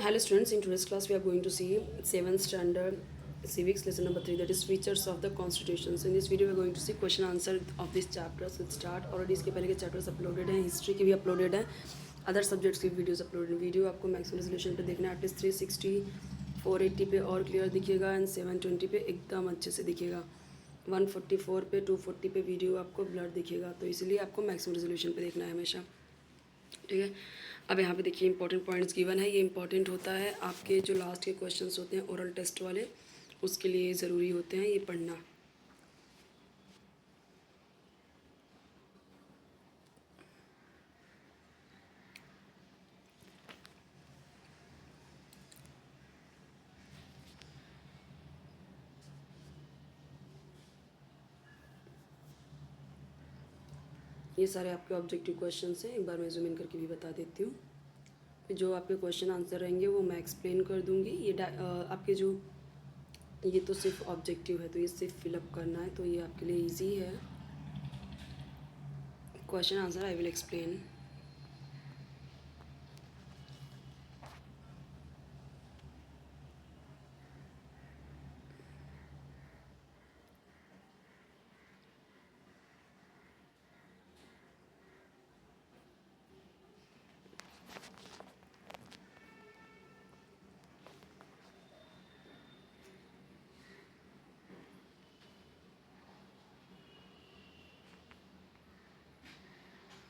Hello students, in today's class we are going to see 7th standard civics lesson number 3, that is features of the constitution. So in this video we are going to see question answer of this chapter. So let's start. Already इसके पहले के chapters uploaded हैं, history के भी uploaded हैं, other subjects की videos uploaded हैं. Video आपको मैक्सिमम रेजोल्यूशन पे देखना है, एटलीस्ट 360 480 पे और क्लियर दिखेगा एंड 720 पे एकदम अच्छे से दिखेगा. 144 पे 240 पे वीडियो आपको ब्लर दिखेगा, तो इसलिए आपको मैक्सिमम रेजोल्यूशन पे देखना है हमेशा. ठीक है. अब यहाँ पे देखिए इंपॉर्टेंट पॉइंट्स गिवन है. ये इंपॉर्टेंट होता है आपके जो लास्ट के क्वेश्चंस होते हैं ओरल टेस्ट वाले, उसके लिए ज़रूरी होते हैं ये पढ़ना. ये सारे आपके ऑब्जेक्टिव क्वेश्चंस हैं. एक बार मैं जूम इन करके भी बता देती हूँ. जो आपके क्वेश्चन आंसर रहेंगे वो मैं एक्सप्लेन कर दूँगी. ये आपके जो ये तो सिर्फ ऑब्जेक्टिव है, तो ये सिर्फ फिलअप करना है, तो ये आपके लिए ईजी है. Question answer I will explain.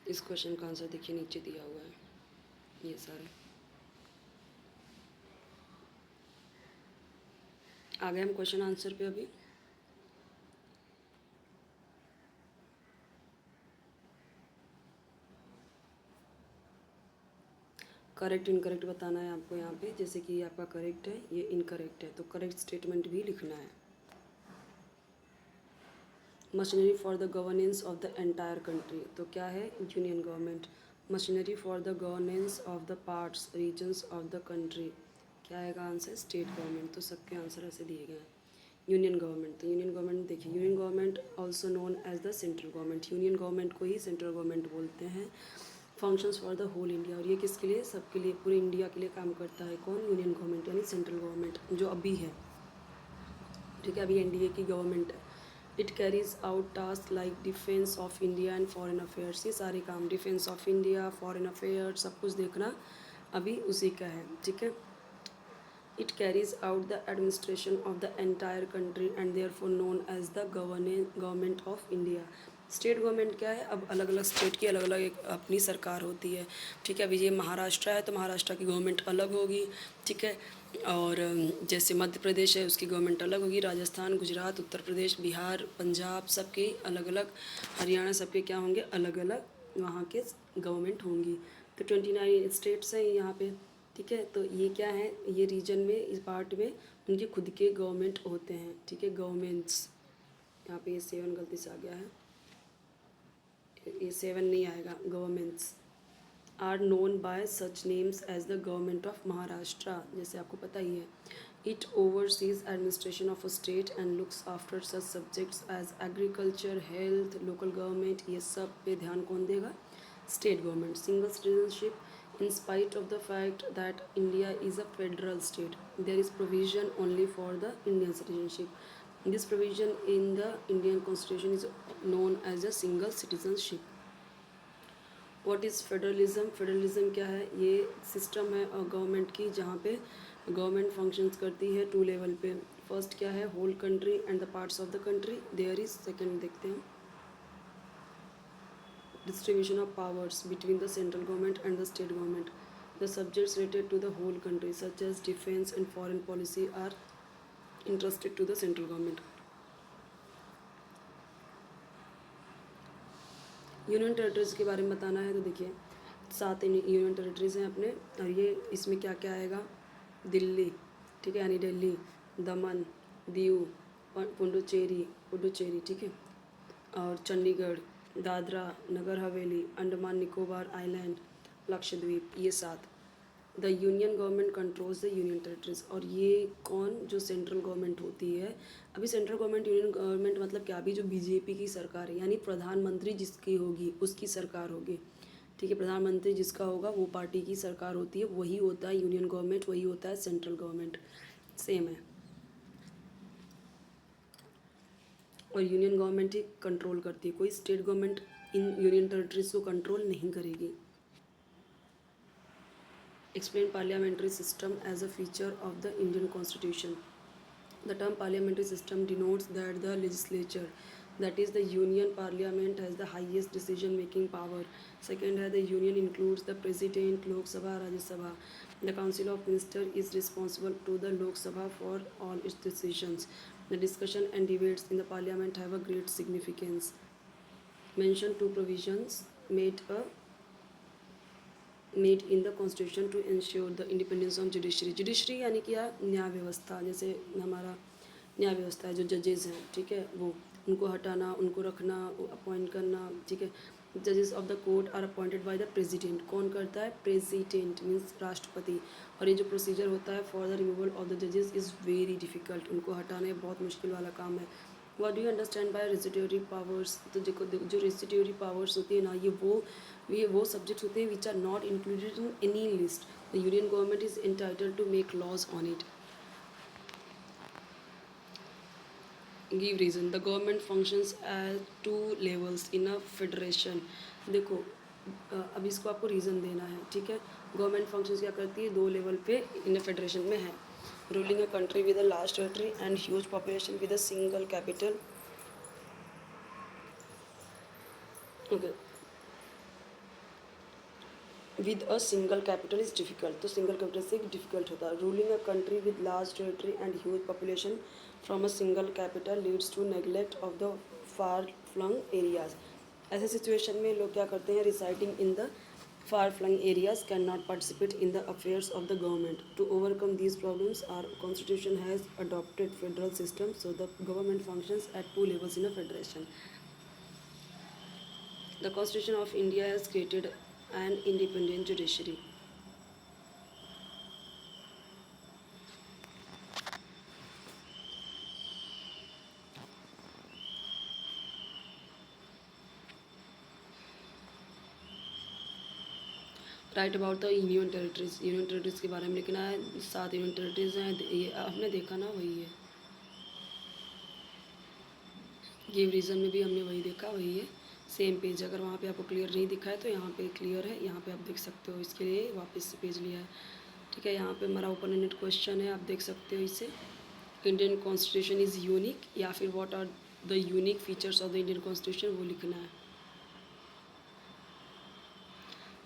इस क्वेश्चन का आंसर देखिए नीचे दिया हुआ है. ये सारे आ गए हम क्वेश्चन आंसर पे. अभी करेक्ट इनकरेक्ट बताना है आपको यहाँ पे. जैसे कि आपका करेक्ट है, ये इनकरेक्ट है, तो करेक्ट स्टेटमेंट भी लिखना है. Machinery for the governance of the entire country, तो क्या है union government. Machinery for the governance of the parts regions of the country, क्या आएगा आंसर स्टेट गवर्नमेंट. तो सबके आंसर ऐसे दिए गए हैं. यूनियन गवर्नमेंट, तो यूनियन गवर्नमेंट देखिए, union government also known as the central government. Union government को ही सेंट्रल गवर्नमेंट बोलते हैं. Functions for the whole India, और ये किसके लिए, सबके लिए, पूरे इंडिया के लिए काम करता है. कौन, यूनियन गवर्नमेंट यानी सेंट्रल गवर्नमेंट जो अभी है. ठीक है, अभी एनडीए की गवर्नमेंट है. It carries out task like defence of India and foreign affairs. ये सारे काम defence of India, foreign affairs, सब कुछ देखना अभी उसी का है. ठीक है. It carries out the administration of the entire country and therefore known as the government of India. State government क्या है, अब अलग अलग स्टेट की अलग अलग एक अपनी सरकार होती है. ठीक है. अभी ये महाराष्ट्र है तो महाराष्ट्र की गवर्नमेंट अलग होगी. ठीक है. और जैसे मध्य प्रदेश है उसकी गवर्नमेंट अलग होगी. राजस्थान, गुजरात, उत्तर प्रदेश, बिहार, पंजाब, सबके अलग अलग, हरियाणा, सबके क्या होंगे, अलग अलग वहाँ के गवर्नमेंट होंगी. तो 29 स्टेट्स हैं यहाँ पे. ठीक है. तो ये क्या है, ये रीजन में, इस पार्ट में उनके खुद के गवर्नमेंट होते हैं. ठीक है. गवर्नमेंट्स, यहाँ पे ये 7 गलती से आ गया है, ये 7 नहीं आएगा. Governments are known by such names as the government of Maharashtra, जैसे आपको पता ही है. It oversees administration of a state and looks after such subjects as agriculture, health, local government. ये सब पे ध्यान कौन देगा, state government. Single citizenship. In spite of the fact that India is a federal state, there is provision only for the Indian citizenship. This provision in the Indian Constitution is known as a single citizenship. What is federalism? Federalism क्या है, ये system है government की जहाँ पे government functions करती है 2 level पे. फर्स्ट क्या है, whole country and the parts of the country. There is second देखते हैं, distribution of powers between the central government and the state government. The subjects related to the whole country such as defense and foreign policy are entrusted to the central government. Union territories के बारे में बताना है तो देखिए 7 union territories हैं अपने, और ये इसमें क्या क्या आएगा, दिल्ली. ठीक है, यानी दिल्ली, दमन, दीव, पुडुचेरी. ठीक है. और चंडीगढ़, दादरा नगर हवेली, अंडमान निकोबार आइलैंड, लक्षद्वीप, ये 7. The union government controls the union territories, और ये कौन, जो सेंट्रल गवर्नमेंट होती है. अभी सेंट्रल गवर्नमेंट, यूनियन गवर्नमेंट मतलब क्या, अभी जो बीजेपी की सरकार है यानी प्रधानमंत्री जिसकी होगी उसकी सरकार होगी. ठीक है, प्रधानमंत्री जिसका होगा वो पार्टी की सरकार होती है, वही होता है यूनियन गवर्नमेंट, वही होता है सेंट्रल गवर्नमेंट, सेम है। और यूनियन गवर्नमेंट ही कंट्रोल करती है, कोई state government in union territories को कंट्रोल नहीं करेगी। Explain parliamentary system as a feature of the Indian Constitution. The term parliamentary system denotes that the legislature, that is the union parliament, has the highest decision making power. Second है, the union includes the president, Lok Sabha, Rajya Sabha. The council of ministers is responsible to the Lok Sabha for all its decisions. The discussion and debates in the parliament have a great significance. Mention two provisions made in the constitution to ensure the independence of judiciary. Judiciary यानी क्या, न्याय व्यवस्था, जैसे हमारा न्याय व्यवस्था है, जो जजेस हैं, ठीक है, वो उनको हटाना, उनको रखना, अपॉइंट करना, ठीक है। जजेस of the court are appointed by the president. कौन करता है? प्रेसिडेंट मीन्स राष्ट्रपति। और ये जो प्रोसीजर होता है for the removal of the जजेस इज़ वेरी डिफिकल्ट, उनको हटाना बहुत मुश्किल वाला काम है। What do you understand by residuary powers? तो देखो जो रेसिड्यूरी पावर्स होती है ना, ये वो सब्जेक्ट्स होते हैं which are not included in any list. The union government is entitled to make laws on it. Give reason. The government functions at 2 levels in a federation. देखो अब इसको आपको रीज़न देना है, ठीक है। गवर्नमेंट फंक्शंस क्या करती है? 2 लेवल पे इन अ फेडरेशन में है। Ruling a country with a large territory and huge population with a single capital. Okay, with a single capital is difficult, तो सिंगल कैपिटल से डिफ़िकल्ट होता है। Ruling a country with large territory and huge population from a single capital leads to neglect of the far flung areas. ऐसे situation में लोग क्या करते हैं? Residing in the far flung areas cannot participate in the affairs of the government. To overcome these problems, our constitution has adopted federal system, so the government functions at 2 levels in a federation. The Constitution of India has created an independent judiciary. Right about the union territories. Union territories के बारे में लिखना है। 7 union territories हैं, ये आपने देखा ना, वही है। गिव रीज़न में भी हमने वही देखा, वही है, सेम पेज। अगर वहाँ पे आपको क्लियर नहीं दिखा है तो यहाँ पे क्लियर है, यहाँ पे आप देख सकते हो। इसके लिए वापस से पेज लिया है, ठीक है। यहाँ पे हमारा ओपन एंडेड क्वेश्चन है, आप देख सकते हो इसे। इंडियन कॉन्स्टिट्यूशन इज़ यूनिक, या फिर what are the unique features of the Indian constitution, वो लिखना है।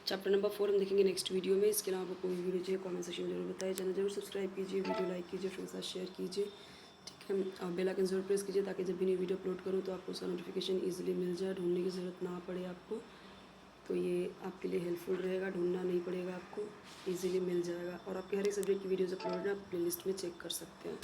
चैप्टर नंबर 4 हम देखेंगे नेक्स्ट वीडियो में। इसके अलावा आपको कोई वीडियो चाहिए कमेंट सेक्शन में जरूर बताइए। चैनल जरूर सब्सक्राइब कीजिए, वीडियो लाइक कीजिए, फ्रेंड्स के साथ शेयर कीजिए, ठीक है। और बेल आइकन जरूर प्रेस कीजिए ताकि जब भी नई वीडियो अपलोड करूँ तो आपको उसका नोटिफिकेशन ईजिली मिल जाए, ढूंढने की ज़रूरत ना पड़े आपको। तो ये आपके लिए हेल्पफुल रहेगा, ढूंढना नहीं पड़ेगा आपको, ईजिली मिल जाएगा। और आपके हर एक सब्जेक्ट की वीडियोज़ अपलोड है, आप प्ले लिस्ट में चेक कर सकते हैं।